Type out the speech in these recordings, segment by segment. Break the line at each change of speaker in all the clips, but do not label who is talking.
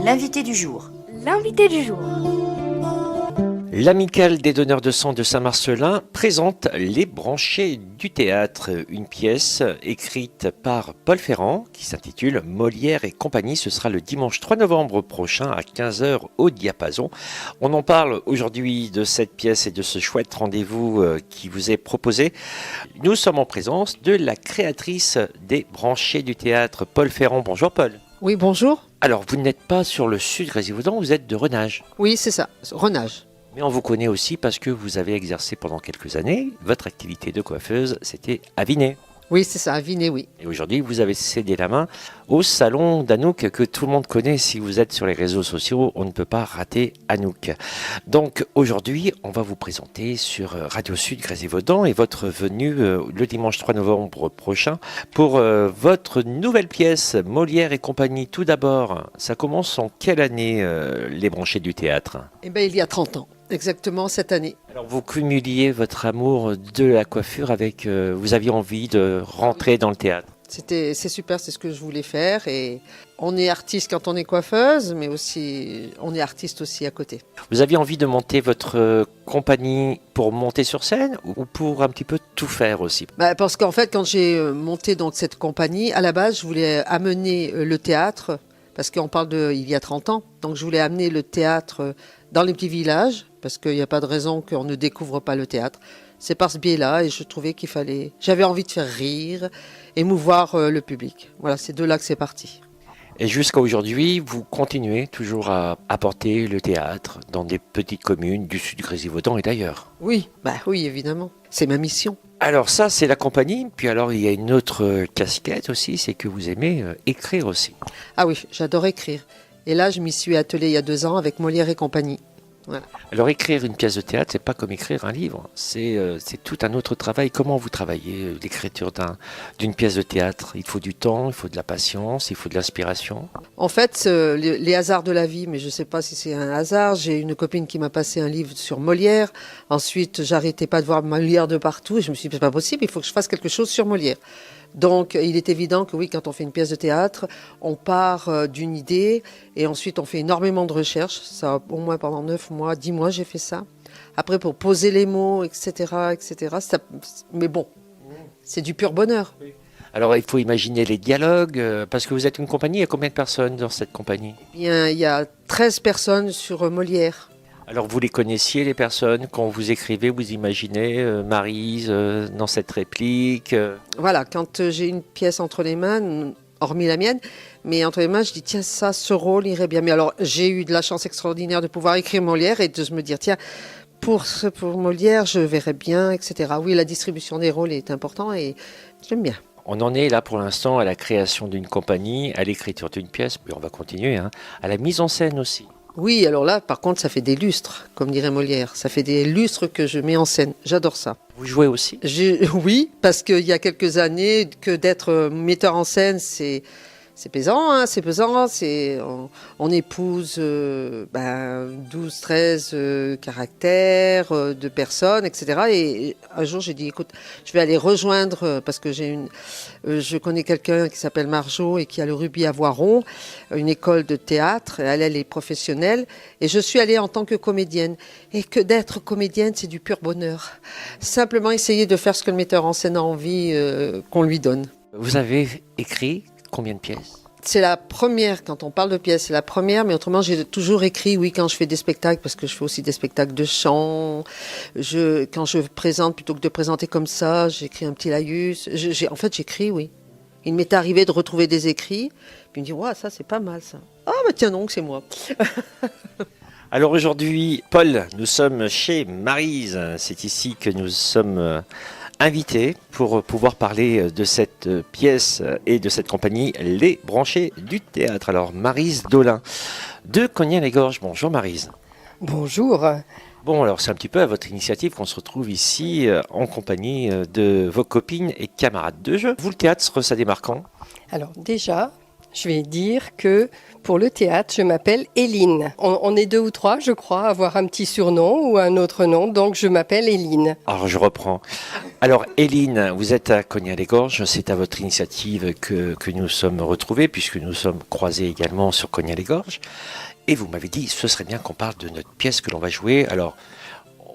L'invité du jour.
L'invité du jour.
L'Amicale des donneurs de sang de Saint-Marcellin présente Les Branchés du théâtre, une pièce écrite par Paul Ferrand qui s'intitule Molière et compagnie. Ce sera le dimanche 3 novembre prochain à 15h au Diapason. On en parle aujourd'hui de cette pièce et de ce chouette rendez-vous qui vous est proposé. Nous sommes en présence de la créatrice des Branchés du théâtre, Paul Ferrand. Bonjour Paul.
Oui, bonjour.
Alors vous n'êtes pas sur le sud Grésivaudan, vous êtes de Renage.
Oui, c'est ça, Renage.
Mais on vous connaît aussi parce que vous avez exercé pendant quelques années. Votre activité de coiffeuse, c'était à Vinay.
Oui, c'est ça, à Vinay, oui.
Et aujourd'hui, vous avez cédé la main au salon d'Anouk que tout le monde connaît. Si vous êtes sur les réseaux sociaux, on ne peut pas rater Anouk. Donc aujourd'hui, on va vous présenter sur Radio Sud Grésivaudan et votre venue le dimanche 3 novembre prochain pour votre nouvelle pièce Molière et compagnie. Tout d'abord, ça commence en quelle année les branchés du théâtre ?
Eh bien, il y a 30 ans, exactement cette année.
Alors vous cumuliez votre amour de la coiffure avec, vous aviez envie de rentrer dans le théâtre.
C'est super, c'est ce que je voulais faire. Et on est artiste quand on est coiffeuse, mais aussi on est artiste aussi à côté.
Vous aviez envie de monter votre compagnie pour monter sur scène ou pour un petit peu tout faire aussi ?
Parce qu'en fait, quand j'ai monté donc cette compagnie, à la base, je voulais amener le théâtre, parce qu'on parle il y a 30 ans, donc je voulais amener le théâtre dans les petits villages, parce qu'il n'y a pas de raison qu'on ne découvre pas le théâtre. C'est par ce biais-là, et je trouvais j'avais envie de faire rire, émouvoir le public. Voilà, c'est de là que c'est parti.
Et jusqu'à aujourd'hui, vous continuez toujours à apporter le théâtre dans des petites communes du sud Grésivaudan et d'ailleurs.
Oui, oui, évidemment. C'est ma mission.
Alors ça, c'est la compagnie. Puis alors, il y a une autre casquette aussi, c'est que vous aimez écrire aussi.
Ah oui, j'adore écrire. Et là, je m'y suis attelée il y a 2 ans avec Molière et compagnie. Voilà.
Alors écrire une pièce de théâtre, c'est pas comme écrire un livre, c'est tout un autre travail. Comment vous travaillez l'écriture d'une pièce de théâtre ? Il faut du temps, il faut de la patience, il faut de l'inspiration.
En fait, les hasards de la vie, mais je ne sais pas si c'est un hasard, j'ai une copine qui m'a passé un livre sur Molière. Ensuite, j'arrêtais pas de voir Molière de partout et je me suis dit, c'est pas possible, il faut que je fasse quelque chose sur Molière. Donc, il est évident que oui, quand on fait une pièce de théâtre, on part d'une idée et ensuite on fait énormément de recherches. Ça, au moins pendant 9 mois, 10 mois, j'ai fait ça. Après, pour poser les mots, etc. Mais bon, c'est du pur bonheur.
Alors, il faut imaginer les dialogues, parce que vous êtes une compagnie, il y a combien de personnes dans cette compagnie ?
Bien, il y a 13 personnes sur Molière.
Alors, vous les connaissiez, les personnes, quand vous écrivez, vous imaginez Maryse dans cette réplique
Voilà, quand j'ai une pièce entre les mains, hormis la mienne, mais entre les mains, je dis, tiens, ce rôle irait bien. Mais alors, j'ai eu de la chance extraordinaire de pouvoir écrire Molière et de me dire, tiens, pour Molière, je verrais bien, etc. Oui, la distribution des rôles est importante et j'aime bien.
On en est là pour l'instant à la création d'une compagnie, à l'écriture d'une pièce, puis on va continuer, à la mise en scène aussi.
Oui, alors là, par contre, ça fait des lustres, comme dirait Molière. Ça fait des lustres que je mets en scène. J'adore ça.
Vous jouez aussi ?
Oui, parce qu'il y a quelques années, que d'être metteur en scène, c'est pesant, c'est pesant. On épouse 12, 13 caractères de personnes, etc. Et un jour, j'ai dit, écoute, je vais aller rejoindre, parce que je connais quelqu'un qui s'appelle Marjo et qui a le Rubis à Voiron, une école de théâtre. Elle est professionnelle. Et je suis allée en tant que comédienne. Et que d'être comédienne, c'est du pur bonheur. Simplement essayer de faire ce que le metteur en scène a envie qu'on lui donne.
Vous avez écrit combien de pièces ?
C'est la première, quand on parle de pièces, c'est la première, mais autrement, j'ai toujours écrit, oui, quand je fais des spectacles, parce que je fais aussi des spectacles de chant. Quand je présente, plutôt que de présenter comme ça, j'écris un petit laïus. En fait, j'écris, oui. Il m'est arrivé de retrouver des écrits, puis il me dit, ouais, ça, c'est pas mal, ça. Ah, tiens donc, c'est moi.
Alors aujourd'hui, Paul, nous sommes chez Maryse. C'est ici que nous sommes invités pour pouvoir parler de cette pièce et de cette compagnie, Les Branchés du théâtre. Alors Maryse Dolin de Cognat-les-Gorges. Bonjour Maryse.
Bonjour.
Bon, alors c'est un petit peu à votre initiative qu'on se retrouve ici en compagnie de vos copines et camarades de jeu. Vous, le théâtre, ça démarre quand ?
Alors déjà,
Je vais dire que pour le théâtre, je m'appelle Éline. On est 2 ou 3, je crois, à avoir un petit surnom ou un autre nom, donc je m'appelle Éline.
Alors je reprends. Alors Éline, vous êtes à Cognac-les-Gorges, c'est à votre initiative que nous sommes retrouvés, puisque nous sommes croisés également sur Cognac-les-Gorges. Et vous m'avez dit, ce serait bien qu'on parle de notre pièce que l'on va jouer. Alors,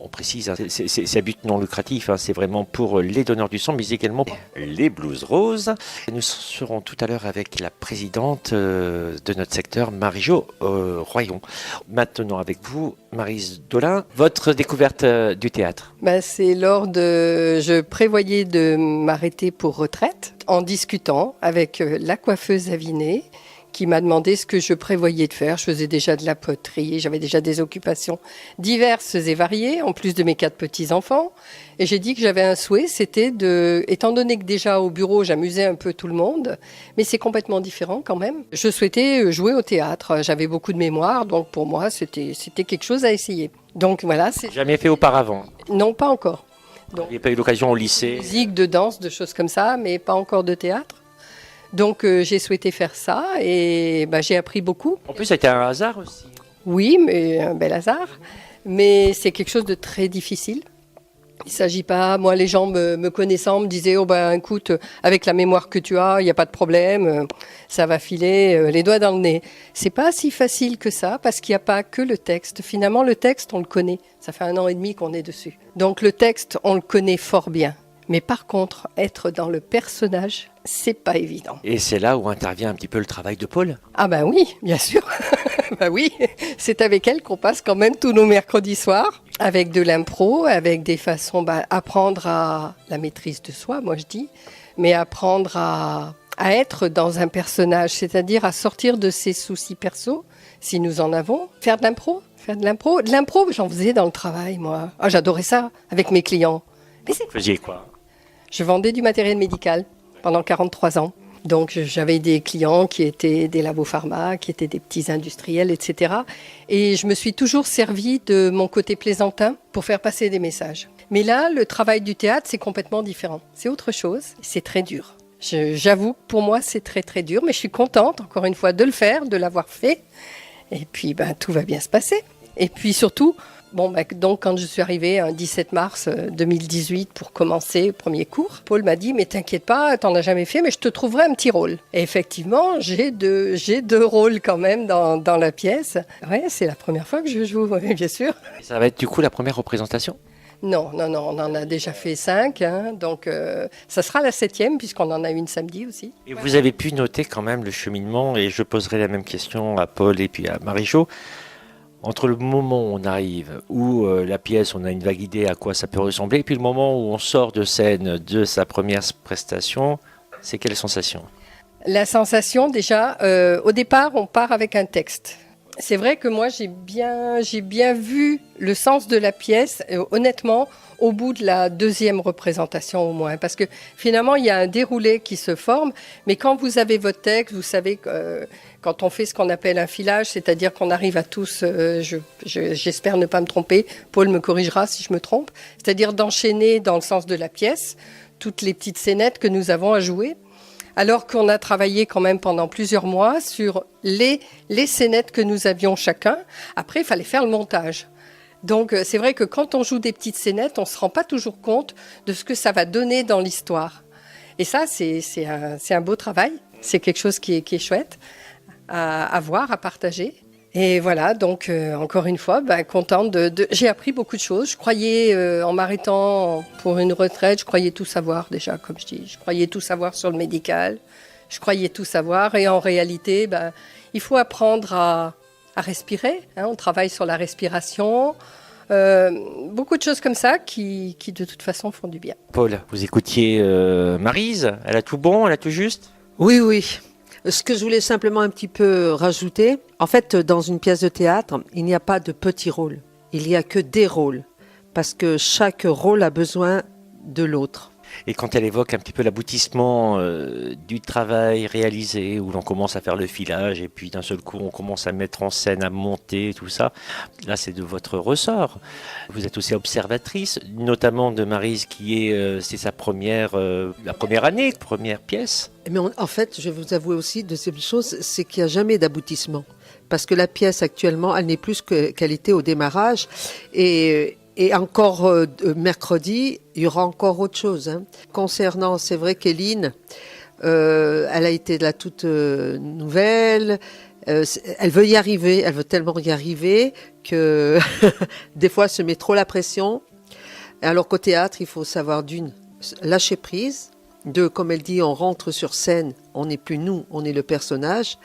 on précise, c'est à but non lucratif, c'est vraiment pour les donneurs du sang, mais également pour les Blues Roses. Et nous serons tout à l'heure avec la présidente de notre secteur, Marie-Jo Royon. Maintenant avec vous, Maryse Dolin, votre découverte du théâtre.
C'est je prévoyais de m'arrêter pour retraite en discutant avec la coiffeuse Aviné, qui m'a demandé ce que je prévoyais de faire. Je faisais déjà de la poterie, j'avais déjà des occupations diverses et variées, en plus de mes 4 petits-enfants. Et j'ai dit que j'avais un souhait, c'était étant donné que déjà au bureau, j'amusais un peu tout le monde, mais c'est complètement différent quand même. Je souhaitais jouer au théâtre. J'avais beaucoup de mémoire, donc pour moi, c'était quelque chose à essayer. Donc voilà.
Jamais fait auparavant?
Non, pas encore.
Donc, vous n'avez pas eu l'occasion au lycée?
Musique, de danse, de choses comme ça, mais pas encore de théâtre. Donc j'ai souhaité faire ça et j'ai appris beaucoup.
En plus, ça a été un hasard aussi.
Oui, mais un bel hasard. Mais c'est quelque chose de très difficile. Il ne s'agit pas, moi les gens me connaissant me disaient, écoute, avec la mémoire que tu as, il n'y a pas de problème, ça va filer les doigts dans le nez. C'est pas si facile que ça parce qu'il n'y a pas que le texte. Finalement, le texte, on le connaît. Ça fait 1 an et demi qu'on est dessus. Donc le texte, on le connaît fort bien. Mais par contre, être dans le personnage, c'est pas évident.
Et c'est là où intervient un petit peu le travail de Paul?
Ah oui, bien sûr. Oui, c'est avec elle qu'on passe quand même tous nos mercredis soirs, avec de l'impro, avec des façons, apprendre à la maîtrise de soi, moi je dis, mais apprendre à être dans un personnage, c'est-à-dire à sortir de ses soucis perso, si nous en avons, faire de l'impro. De l'impro, j'en faisais dans le travail, moi. J'adorais ça, avec mes clients.
Vous faisiez quoi?
Je vendais du matériel médical pendant 43 ans. Donc j'avais des clients qui étaient des labos pharma, qui étaient des petits industriels, etc. Et je me suis toujours servi de mon côté plaisantin pour faire passer des messages. Mais là, le travail du théâtre, c'est complètement différent. C'est autre chose, c'est très dur. J'avoue, pour moi, c'est très très dur, mais je suis contente, encore une fois, de le faire, de l'avoir fait. Et puis, tout va bien se passer. Et puis surtout, donc quand je suis arrivée un 17 mars 2018 pour commencer le premier cours, Paul m'a dit « Mais t'inquiète pas, t'en as jamais fait, mais je te trouverai un petit rôle. » Et effectivement, j'ai deux rôles quand même dans la pièce. Ouais, c'est la première fois que je joue, bien sûr.
Et ça va être du coup la première représentation?
Non, on en a déjà fait 5, donc ça sera la 7e puisqu'on en a une samedi aussi.
Et vous avez pu noter quand même le cheminement, et je poserai la même question à Paul et puis à Marie-Jo. Entre le moment où on arrive, où la pièce, on a une vague idée à quoi ça peut ressembler, et puis le moment où on sort de scène de sa première prestation, c'est quelle sensation? La
sensation, déjà, au départ, on part avec un texte. C'est vrai que moi, j'ai bien vu le sens de la pièce, honnêtement, au bout de la 2e représentation au moins. Parce que finalement, il y a un déroulé qui se forme, mais quand vous avez votre texte, vous savez que quand on fait ce qu'on appelle un filage, c'est-à-dire qu'on arrive à tous, j'espère ne pas me tromper, Paul me corrigera si je me trompe, c'est-à-dire d'enchaîner dans le sens de la pièce toutes les petites scénettes que nous avons à jouer. Alors qu'on a travaillé quand même pendant plusieurs mois sur les scénettes que nous avions chacun. Après, il fallait faire le montage. Donc, c'est vrai que quand on joue des petites scénettes, on ne se rend pas toujours compte de ce que ça va donner dans l'histoire. Et ça, c'est un beau travail. C'est quelque chose qui est chouette à voir, à partager. Et voilà, donc encore une fois, contente j'ai appris beaucoup de choses. Je croyais, en m'arrêtant pour une retraite, je croyais tout savoir déjà, comme je dis. Je croyais tout savoir sur le médical, je croyais tout savoir. Et en réalité, il faut apprendre à respirer. On travaille sur la respiration. Beaucoup de choses comme ça qui de toute façon font du bien.
Paul, vous écoutiez Maryse, elle a tout bon, elle a tout juste?
Oui, oui. Ce que je voulais simplement un petit peu rajouter, en fait, dans une pièce de théâtre, il n'y a pas de petits rôles. Il n'y a que des rôles, parce que chaque rôle a besoin de l'autre.
Et quand elle évoque un petit peu l'aboutissement du travail réalisé, où l'on commence à faire le filage, et puis d'un seul coup on commence à mettre en scène, à monter, tout ça, là c'est de votre ressort. Vous êtes aussi observatrice, notamment de Maryse qui est, c'est sa première, la première année, première pièce.
Mais en fait, je vais vous avouer aussi, deuxième chose, c'est qu'il n'y a jamais d'aboutissement. Parce que la pièce actuellement, elle n'est plus qu'elle était au démarrage. Et encore mercredi, il y aura encore autre chose. Hein. Concernant, c'est vrai qu'Éline, elle a été là toute nouvelle. Elle veut y arriver, elle veut tellement y arriver que des fois, elle se met trop la pression. Alors qu'au théâtre, il faut savoir d'une, lâcher prise. Deux, comme elle dit, on rentre sur scène, on n'est plus nous, on est le personnage.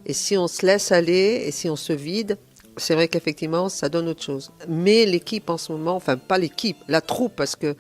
Et si on se laisse aller et si on se vide, c'est vrai qu'effectivement, ça donne autre chose. Mais l'équipe en ce moment, enfin pas l'équipe, la troupe, parce que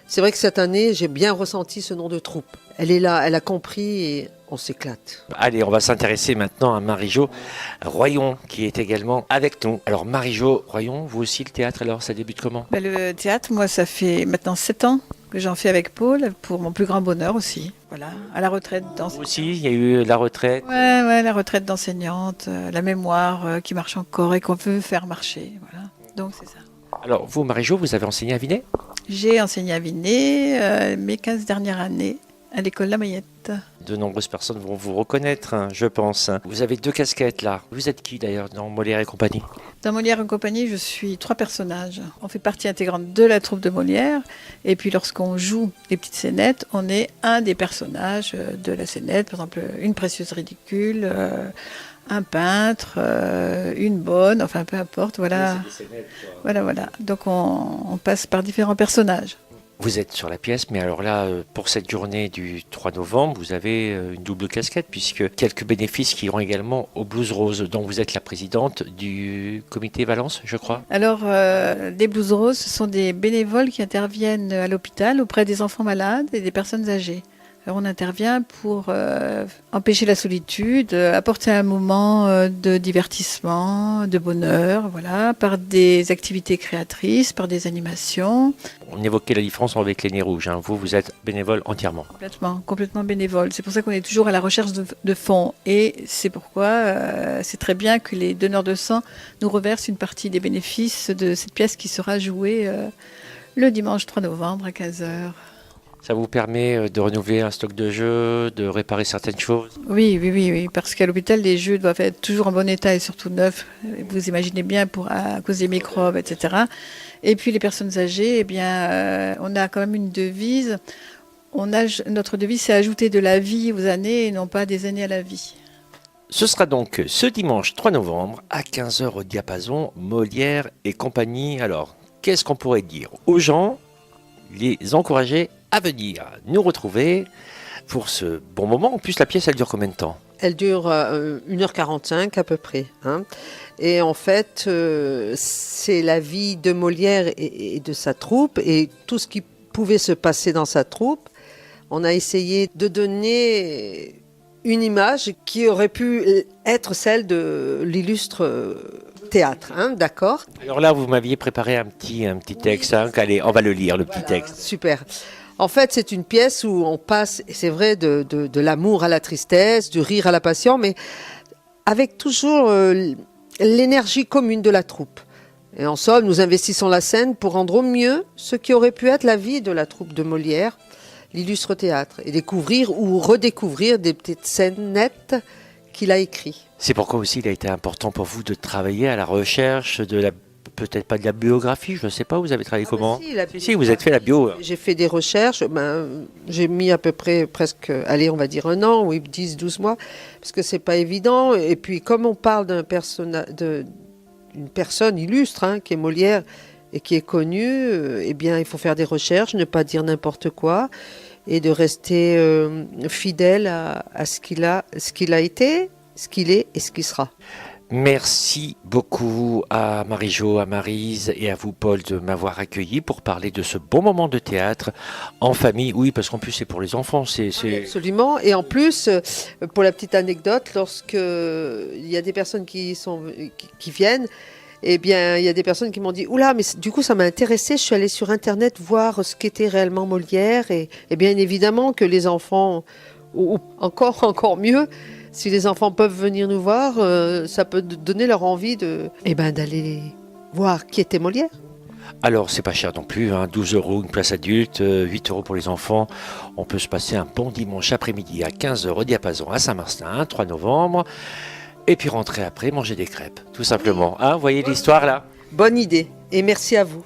c'est vrai que cette année, j'ai bien ressenti ce nom de troupe. Elle est là, elle a compris et on s'éclate.
Allez, on va s'intéresser maintenant à Marie-Jo Royon, qui est également avec nous. Alors Marie-Jo Royon, vous aussi le théâtre, alors ça débute comment ?
Le théâtre, moi, ça fait maintenant 7 ans que j'en fais avec Paul, pour mon plus grand bonheur aussi. Voilà, à la retraite
Vous
d'enseignante.
aussi, il y a eu la retraite.
Ouais, la retraite d'enseignante, la mémoire qui marche encore et qu'on veut faire marcher. Voilà, donc c'est ça.
Alors vous, Marie-Jo, vous avez enseigné à Vinay ?
J'ai enseigné à Vinay mes 15 dernières années à l'école La Mayette.
De nombreuses personnes vont vous reconnaître, hein, je pense. Vous avez 2 casquettes là. Vous êtes qui d'ailleurs dans Molière et compagnie ?
Dans Molière et compagnie, je suis 3 personnages. On fait partie intégrante de la troupe de Molière. Et puis lorsqu'on joue les petites scénettes, on est un des personnages de la scénette. Par exemple, une précieuse ridicule, un peintre, une bonne, enfin peu importe. Voilà. Voilà. Donc on passe par différents personnages.
Vous êtes sur la pièce, mais alors là, pour cette journée du 3 novembre, vous avez une double casquette, puisque quelques bénéfices qui iront également au Blues Rose, dont vous êtes la présidente du comité Valence, je crois.
Alors, les Blues Roses, ce sont des bénévoles qui interviennent à l'hôpital auprès des enfants malades et des personnes âgées. Alors, on intervient pour empêcher la solitude, apporter un moment de divertissement, de bonheur, voilà, par des activités créatrices, par des animations.
On évoquait la différence avec les Nez Rouges. Hein. Vous êtes bénévole entièrement.
Complètement bénévole. C'est pour ça qu'on est toujours à la recherche de fonds. Et c'est pourquoi c'est très bien que les donneurs de sang nous reversent une partie des bénéfices de cette pièce qui sera jouée le dimanche 3 novembre à 15h.
Ça vous permet de renouveler un stock de jeux, de réparer certaines choses ?
Oui, parce qu'à l'hôpital, les jeux doivent être toujours en bon état et surtout neufs. Vous imaginez bien à cause des microbes, etc. Et puis les personnes âgées, eh bien, on a quand même une devise. Notre devise, c'est ajouter de la vie aux années et non pas des années à la vie.
Ce sera donc ce dimanche 3 novembre à 15h au Diapason, Molière et compagnie. Alors, qu'est-ce qu'on pourrait dire aux gens, les encourager à venir nous retrouver pour ce bon moment. En plus, la pièce, elle dure combien de temps ?
Elle dure 1h45 à peu près. Hein. Et en fait, c'est la vie de Molière et de sa troupe et tout ce qui pouvait se passer dans sa troupe. On a essayé de donner une image qui aurait pu être celle de l'illustre théâtre, hein, d'accord ?
Alors là, vous m'aviez préparé un petit texte. Hein, allez, on va le lire, le petit texte.
Super. En fait, c'est une pièce où on passe, c'est vrai, de l'amour à la tristesse, du rire à la passion, mais avec toujours l'énergie commune de la troupe. Et en somme, nous investissons la scène pour rendre au mieux ce qui aurait pu être la vie de la troupe de Molière, l'illustre théâtre, et découvrir ou redécouvrir des petites scènes nettes qu'il a écrites.
C'est pourquoi aussi il a été important pour vous de travailler à la recherche de la... Peut-être pas de la biographie, je ne sais pas, vous avez travaillé comment ? Si, vous avez fait la bio.
J'ai fait des recherches, j'ai mis à peu près presque, on va dire 1 an, oui, 10, 12 mois, parce que c'est pas évident. Et puis, comme on parle d'une personne illustre, hein, qui est Molière et qui est connue, eh bien, il faut faire des recherches, ne pas dire n'importe quoi, et de rester fidèle à ce qu'il a été, ce qu'il est et ce qu'il sera.
Merci beaucoup à Marie-Jo, à Maryse et à vous Paul de m'avoir accueilli pour parler de ce bon moment de théâtre en famille. Oui, parce qu'en plus c'est pour les enfants.
Absolument. Et en plus, pour la petite anecdote, lorsque il y a des personnes qui viennent, Eh bien, il y a des personnes qui m'ont dit, oula, mais du coup, ça m'a intéressé. Je suis allée sur Internet voir ce qu'était réellement Molière. Et bien évidemment que les enfants, ou encore mieux, si les enfants peuvent venir nous voir, ça peut donner leur envie d'aller voir qui était Molière.
Alors, c'est pas cher non plus, 12 € une place adulte, 8 € pour les enfants. On peut se passer un bon dimanche après-midi à 15 € au Diapason à Saint-Martin, 3 novembre. Et puis rentrer après, manger des crêpes, tout simplement. Vous voyez l'histoire là ?
Bonne idée. Et merci à vous.